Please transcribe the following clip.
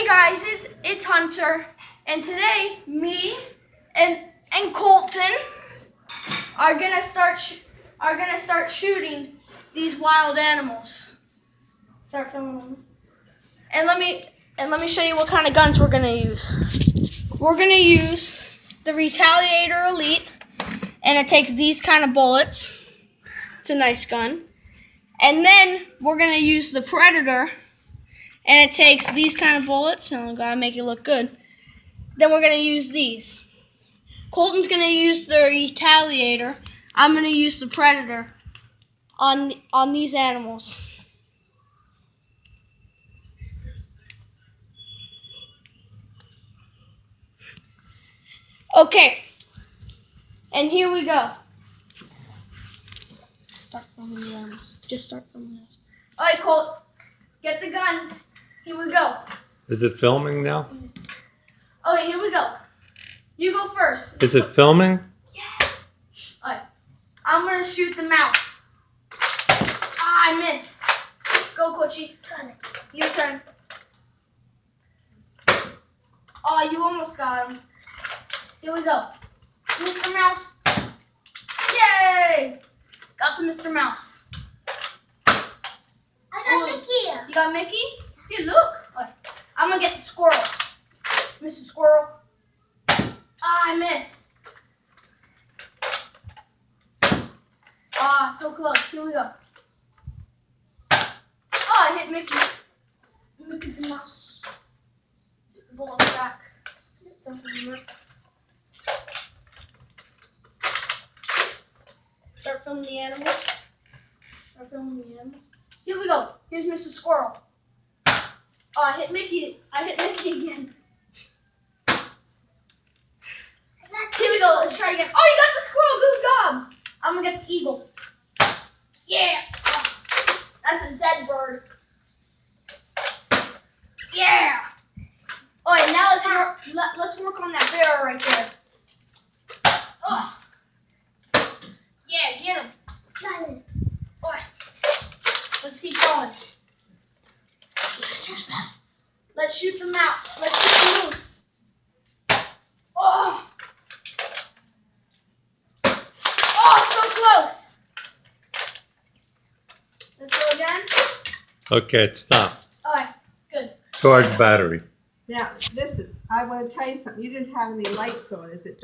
Hey guys, it's Hunter, and today me and Colton are gonna start shooting these wild animals. Start filming them. And let me show you what kind of guns we're gonna use. We're gonna use the Retaliator Elite, and it takes these kind of bullets. It's a nice gun. And then we're gonna use the Predator. And it takes these kind of bullets. Oh, gotta make it look good. Then we're gonna use these. Colton's gonna use the Retaliator. I'm gonna use the Predator on these animals. Okay. And here we go. Start filming the animals. Just start filming the animals. All right, Colt. Get the guns. Here we go. Is it filming now? Okay, here we go. You go first. Is it filming? Yeah. Alright. I'm gonna shoot the mouse. Ah, I missed. Go, Coachy. Your turn. Oh, you almost got him. Here we go. Mr. Mouse. Yay! Got the Mr. Mouse. I got Mickey. You got Mickey? Here, look. Right. I'm gonna get the squirrel. Mr. Squirrel. Ah, I missed. Ah, so close. Here we go. Oh, I hit Mickey. Mickey the mouse. Get the ball back. Start filming the animals. Here we go. Here's Mr. Squirrel. Oh, I hit Mickey again. Here we go. Let's try again. Oh, you got the squirrel. Good job. I'm gonna get the eagle. Yeah. Oh, that's a dead bird. Yeah. All right, now let's work on that bear right there. Oh. Yeah, get him. Got it. All right. Let's keep going. Let's shoot them out. Let's shoot the moose. Oh. Oh, so close. Let's go again. Okay, stop. All right, good. Charge battery. Now, listen, I want to tell you something. You didn't have any lights on. Is it dark?